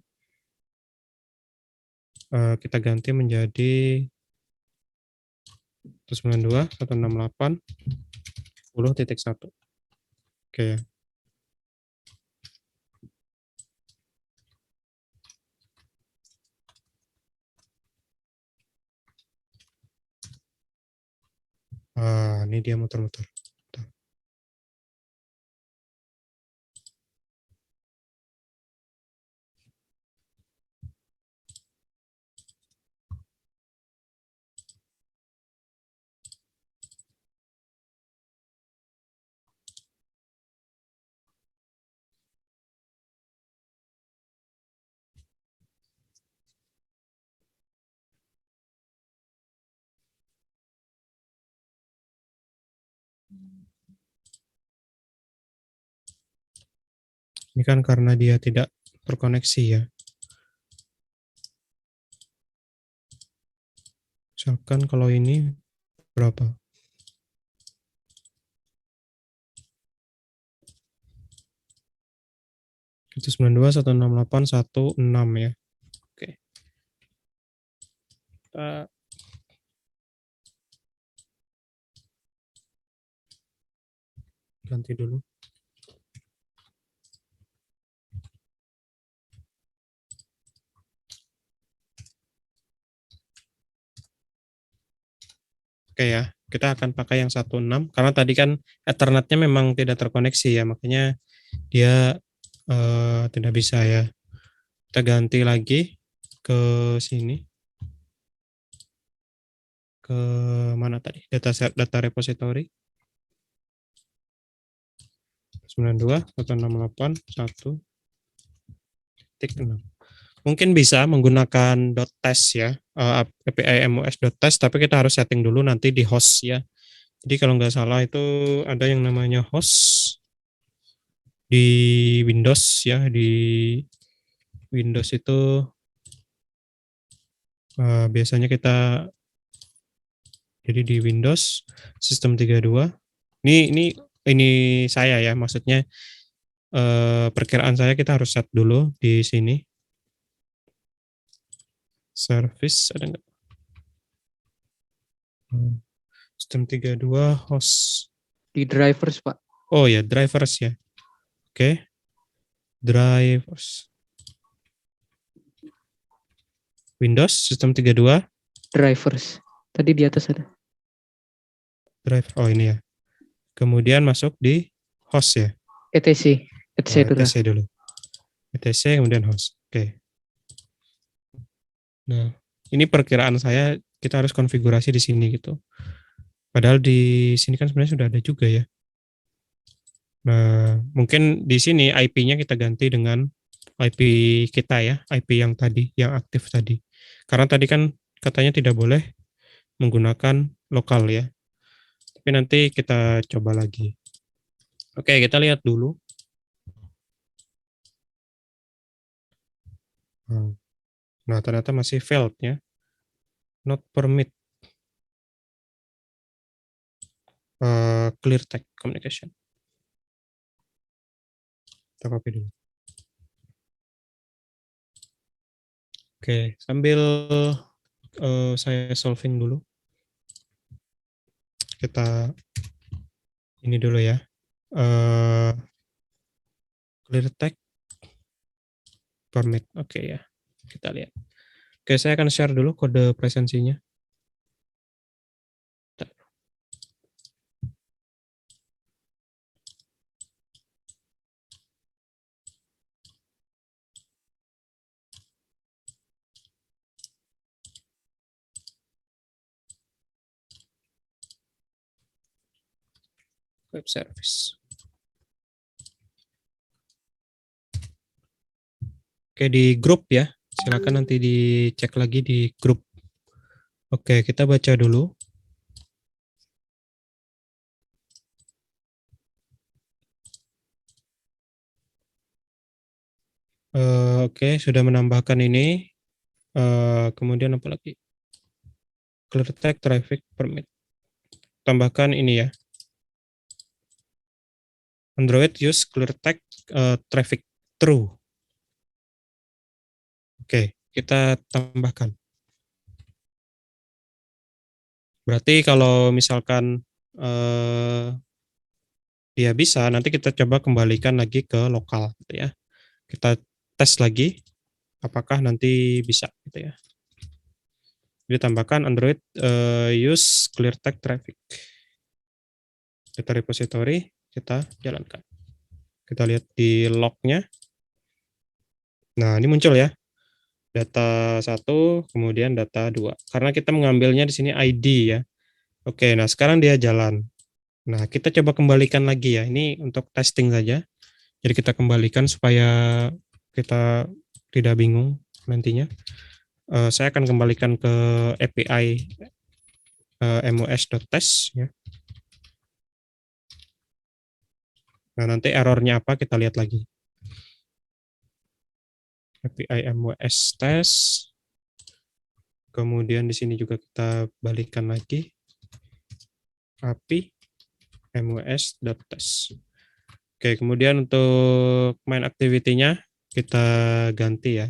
192.168.10.1. Oke ya. Ini dia muter-muter. Ini kan karena dia tidak terkoneksi ya. Misalkan kalau ini berapa? Itu 92.168.16 ya. Oke. Kita ganti dulu. Oke ya, kita akan pakai yang 16 karena tadi kan Ethernetnya memang tidak terkoneksi ya, makanya dia tidak bisa ya. Kita ganti lagi ke sini, ke mana tadi? Data repository 92.168.1.6. Mungkin bisa menggunakan .test ya, API MOS.test, tapi kita harus setting dulu nanti di host ya. Jadi kalau nggak salah itu ada yang namanya host di Windows ya, di Windows itu biasanya kita jadi di Windows sistem 32. Ini saya ya, maksudnya perkiraan saya kita harus set dulu di sini. Service ada nggak? Sistem 32 host.
Di drivers, Pak.
Oh ya, drivers ya. Oke. Drivers. Windows sistem 32
Drivers. Tadi di atas ada.
drive. Oh ini ya. Kemudian masuk di host ya.
ETC. ETC dulu.
ETC dulu. ETC kemudian host. Oke. Nah, ini perkiraan saya kita harus konfigurasi di sini gitu. Padahal di sini kan sebenarnya sudah ada juga ya. Nah, mungkin di sini IP-nya kita ganti dengan IP kita ya, IP yang tadi, yang aktif tadi. Karena tadi kan katanya tidak boleh menggunakan lokal ya. Tapi nanti kita coba lagi. Oke, kita lihat dulu. Nah, ternyata masih failed ya. Not permit clear text communication. Kita copy dulu. Oke, sambil saya solving dulu. Kita ini dulu ya. Clear text permit. Oke ya. Kita lihat. Oke, saya akan share dulu kode presensinya. Web service. Oke, di grup ya. Silakan nanti dicek lagi di grup. Oke, kita baca dulu. Oke, sudah menambahkan ini. Kemudian apa lagi? Clear text traffic permit. Tambahkan ini ya. Android use clear text traffic true. Oke, kita tambahkan. Berarti kalau misalkan dia bisa, nanti kita coba kembalikan lagi ke lokal, gitu ya. Kita tes lagi, apakah nanti bisa, gitu ya. Jadi tambahkan Android use clear text traffic. Data repository kita jalankan. Kita lihat di lognya. Nah, ini muncul ya. Data 1, kemudian data 2. Karena kita mengambilnya di sini ID ya. Oke, nah sekarang dia jalan. Nah, kita coba kembalikan lagi ya. Ini untuk testing saja. Jadi kita kembalikan supaya kita tidak bingung nantinya. Saya akan kembalikan ke API mos.test ya. Nah, nanti errornya apa kita lihat lagi. API mos test. Kemudian di sini juga kita balikan lagi API mos.test. Oke, kemudian untuk main activity-nya kita ganti ya.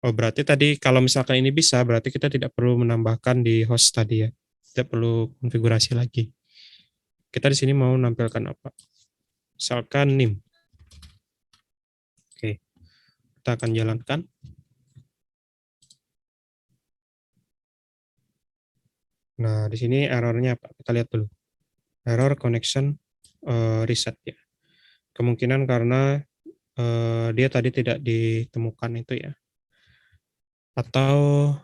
Oh, berarti tadi kalau misalkan ini bisa, berarti kita tidak perlu menambahkan di host tadi ya. Tidak perlu konfigurasi lagi. Kita di sini mau menampilkan apa? Misalkan NIM. Oke, kita akan jalankan. Nah, di sini errornya apa? Kita lihat dulu. Error connection reset ya. Kemungkinan karena dia tadi tidak ditemukan itu ya. Atau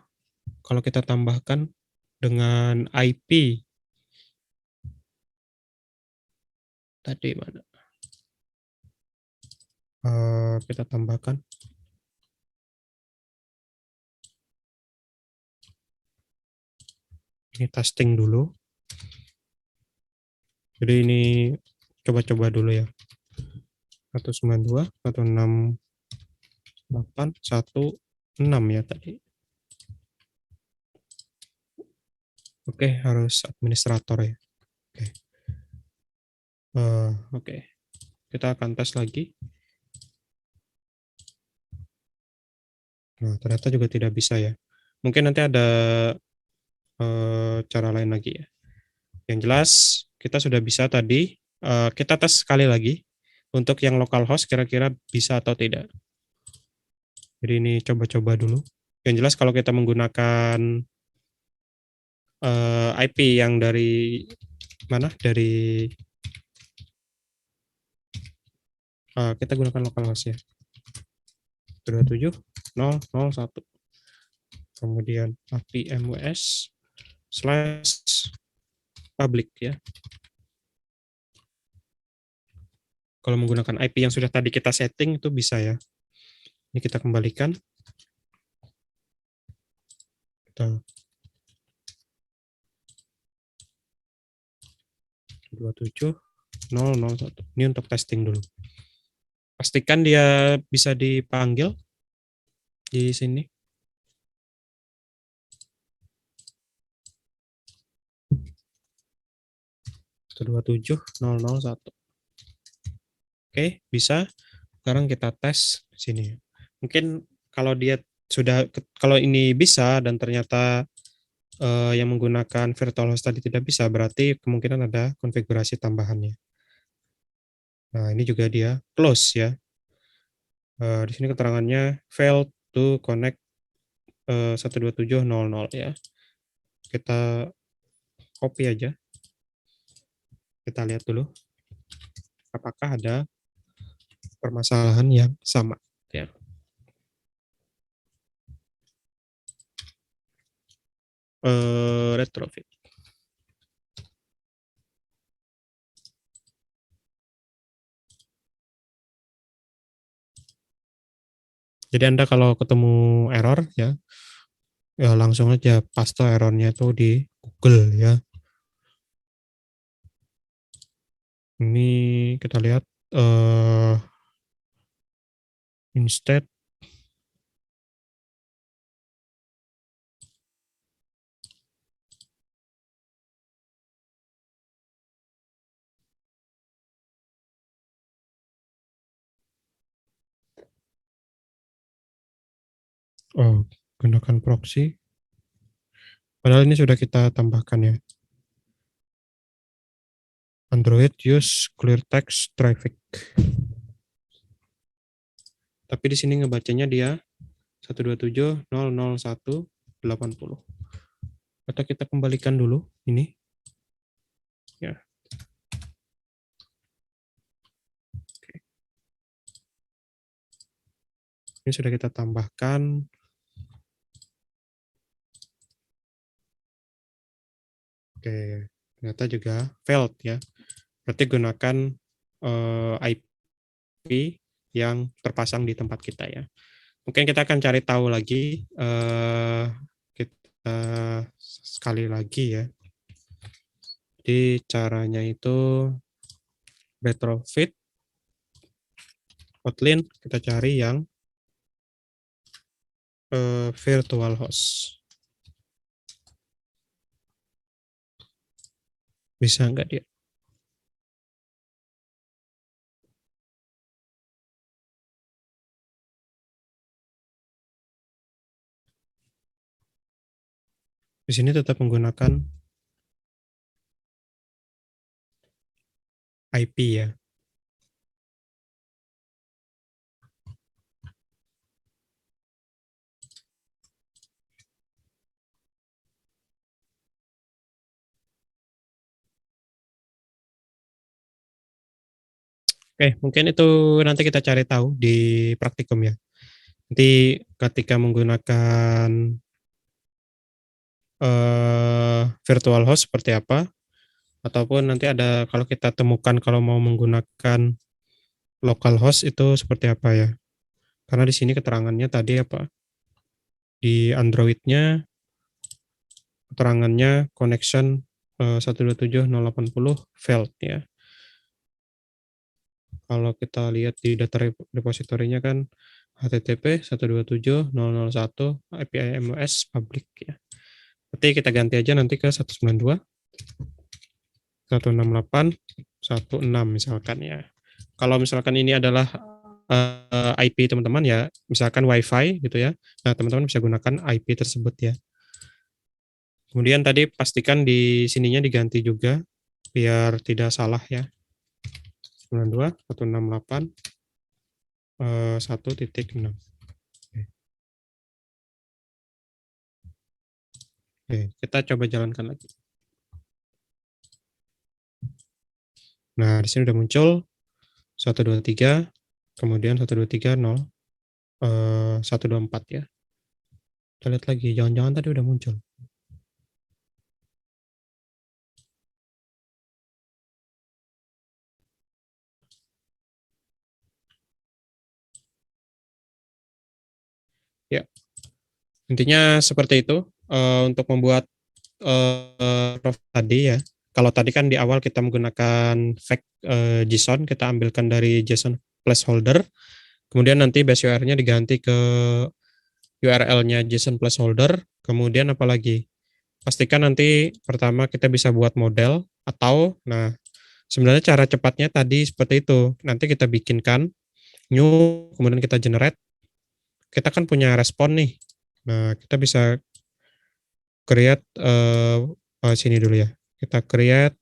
kalau kita tambahkan dengan IP tadi mana? Kita tambahkan ini testing dulu. Jadi ini coba-coba dulu ya. 192, 168, 16 ya tadi. Oke, harus administrator ya. Oke. Oke. Kita akan tes lagi. Nah, ternyata juga tidak bisa ya. Mungkin nanti ada cara lain lagi ya. Yang jelas kita sudah bisa tadi. Kita tes sekali lagi untuk yang localhost kira-kira bisa atau tidak. Jadi ini coba-coba dulu. Yang jelas kalau kita menggunakan IP yang dari mana? Dari kita gunakan localhost ya. 270.0.1. Kemudian API mos/public ya. Kalau menggunakan IP yang sudah tadi kita setting itu bisa ya. Ini kita kembalikan. Kita 270.0.1. Ini untuk testing dulu. Pastikan dia bisa dipanggil di sini. Itu 270.0.1. Oke, bisa. Sekarang kita tes di sini. Mungkin kalau dia sudah, kalau ini bisa dan ternyata yang menggunakan virtual host tadi tidak bisa, berarti kemungkinan ada konfigurasi tambahannya. Nah, ini juga dia close ya. Di sini keterangannya failed to connect 127.0.0 ya. Kita copy aja. Kita lihat dulu apakah ada permasalahan yang sama ya. Retrofit. Jadi Anda kalau ketemu error ya, ya langsung aja paste errornya itu di Google ya. Ini kita lihat instead Oh, gunakan proxy. Padahal ini sudah kita tambahkan ya. Android use clear text traffic. Tapi di sini ngebacanya dia 127.001.80. Atau kita kembalikan dulu ini. Ya. Ini sudah kita tambahkan. Oke, ternyata juga failed ya. Berarti gunakan IP yang terpasang di tempat kita ya. Mungkin kita akan cari tahu lagi. Kita sekali lagi ya. Jadi caranya itu retrofit Kotlin, kita cari yang virtual host. Bisa nggak dia? Di sini tetap menggunakan IP ya. Oke, mungkin itu nanti kita cari tahu di praktikum ya. Nanti ketika menggunakan virtual host seperti apa, ataupun nanti ada kalau kita temukan kalau mau menggunakan local host itu seperti apa ya. Karena di sini keterangannya tadi apa? Di Android-nya keterangannya connection 127.080 failed ya. Kalau kita lihat di data repository-nya kan HTTP 127.001 API MOS public ya. Berarti kita ganti aja nanti ke 192.168.16 misalkan ya. Kalau misalkan ini adalah IP teman-teman ya, misalkan WiFi gitu ya. Nah, teman-teman bisa gunakan IP tersebut ya. Kemudian tadi pastikan di sininya diganti juga biar tidak salah ya. 92.168.1.6. Oke, kita coba jalankan lagi. Nah, di sini udah muncul 123, kemudian 123.0.124 ya. Kita lihat lagi, jangan-jangan tadi udah muncul. Ya, intinya seperti itu untuk membuat tadi ya. Kalau tadi kan di awal kita menggunakan fake JSON, kita ambilkan dari JSON placeholder, kemudian nanti base URL-nya diganti ke URL-nya JSON placeholder, kemudian apalagi? Pastikan nanti pertama kita bisa buat model atau, nah sebenarnya cara cepatnya tadi seperti itu. Nanti kita bikinkan new, kemudian kita generate. Kita kan punya respon nih. Nah, kita bisa create sini dulu ya. Kita create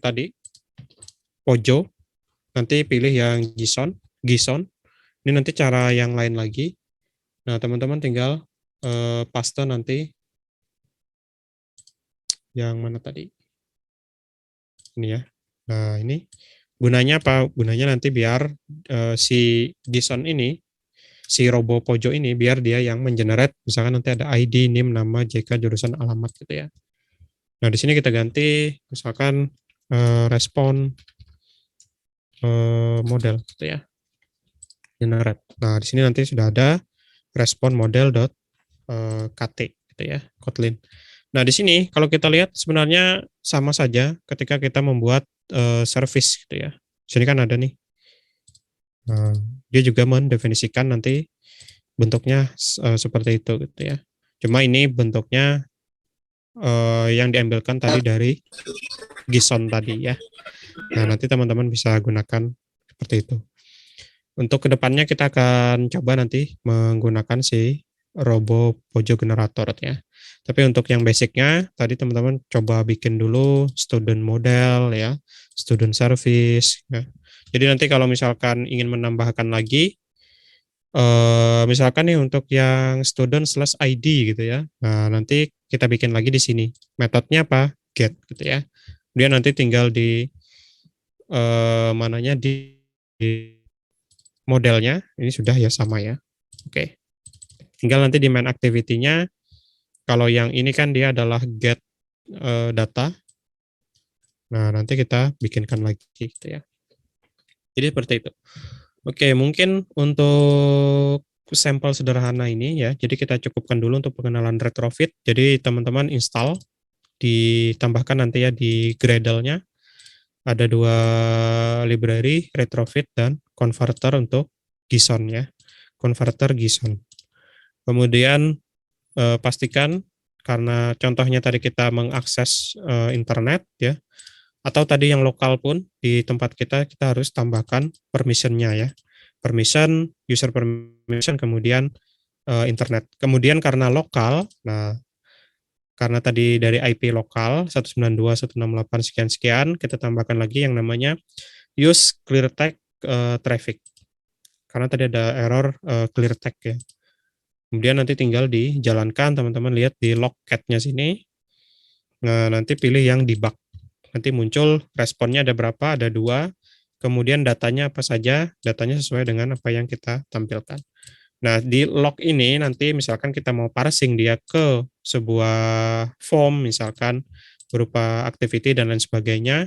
tadi Pojo, nanti pilih yang JSON. Ini nanti cara yang lain lagi. Nah, teman-teman tinggal paste nanti yang mana tadi? Ini ya. Nah, ini gunanya apa? Gunanya nanti biar si JSON ini, si robo Pojo ini, biar dia yang mengenerate, misalkan nanti ada ID, NIM, nama, JK, jurusan, alamat gitu ya. Nah, di sini kita ganti, misalkan respon model gitu ya. Generate. Nah, di sini nanti sudah ada respon model.kt gitu ya, Kotlin. Nah, di sini kalau kita lihat sebenarnya sama saja ketika kita membuat service gitu ya. Di sini kan ada nih. Dia juga mendefinisikan nanti bentuknya seperti itu gitu ya. Cuma ini bentuknya yang diambilkan tadi dari JSON tadi ya. Nah, nanti teman-teman bisa gunakan seperti itu. Untuk kedepannya kita akan coba nanti menggunakan si Robo Pojo Generator ya. Tapi untuk yang basicnya tadi teman-teman coba bikin dulu student model ya, student service. Ya. Jadi nanti kalau misalkan ingin menambahkan lagi, misalkan nih untuk yang student slash ID gitu ya. Nah nanti kita bikin lagi di sini. Metodenya apa? Get gitu ya. Dia nanti tinggal di mananya di modelnya ini sudah ya sama ya. Oke. Tinggal nanti di main activity-nya kalau yang ini kan dia adalah get data. Nah, nanti kita bikinkan lagi gitu ya. Jadi seperti itu. Oke, mungkin untuk sampel sederhana ini ya. Jadi kita cukupkan dulu untuk pengenalan retrofit. Jadi teman-teman install, ditambahkan nanti ya di Gradle-nya ada 2 library, retrofit dan converter untuk JSON ya. Converter JSON. Kemudian pastikan karena contohnya tadi kita mengakses internet ya, atau tadi yang lokal pun di tempat kita harus tambahkan permission-nya ya. Permission, user permission, kemudian internet. Kemudian karena lokal, nah karena tadi dari IP lokal 192.168 sekian-sekian, kita tambahkan lagi yang namanya use clear text traffic. Karena tadi ada error clear text ya. Kemudian nanti tinggal dijalankan, teman-teman lihat di logcat-nya sini. Nah, nanti pilih yang debug. Nanti muncul responnya ada berapa, ada 2. Kemudian datanya apa saja, datanya sesuai dengan apa yang kita tampilkan. Nah, di log ini nanti misalkan kita mau parsing dia ke sebuah form, misalkan berupa activity dan lain sebagainya.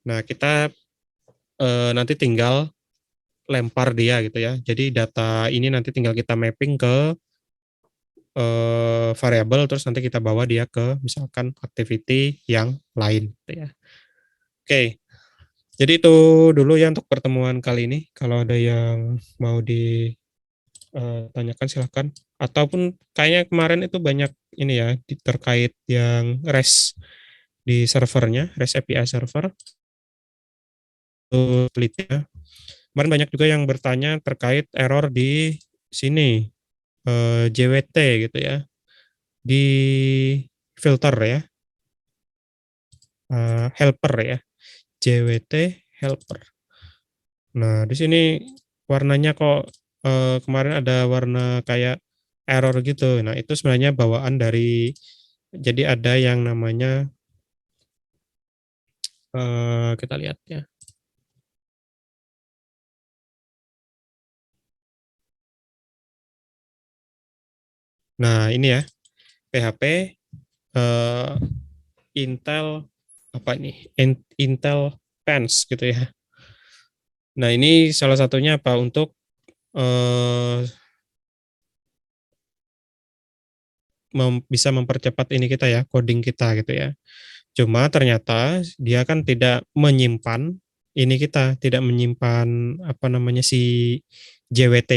Nah, kita nanti tinggal lempar dia gitu ya. Jadi data ini nanti tinggal kita mapping ke variabel, terus nanti kita bawa dia ke misalkan activity yang lain gitu ya. Oke, jadi itu dulu ya untuk pertemuan kali ini. Kalau ada yang mau ditanyakan silahkan. Ataupun kayaknya kemarin itu banyak ini ya terkait yang REST di servernya, REST API server. Teliti ya. Kemarin banyak juga yang bertanya terkait error di sini, JWT gitu ya, di filter ya, helper ya, JWT helper. Nah, di sini warnanya kok kemarin ada warna kayak error gitu. Nah, itu sebenarnya bawaan dari, jadi ada yang namanya, kita lihat ya. Nah, ini ya, PHP Intel apa ini? Intel Pence gitu ya. Nah, ini salah satunya apa untuk bisa mempercepat ini kita ya, coding kita gitu ya. Cuma ternyata dia kan tidak menyimpan ini kita, tidak menyimpan apa namanya si JWT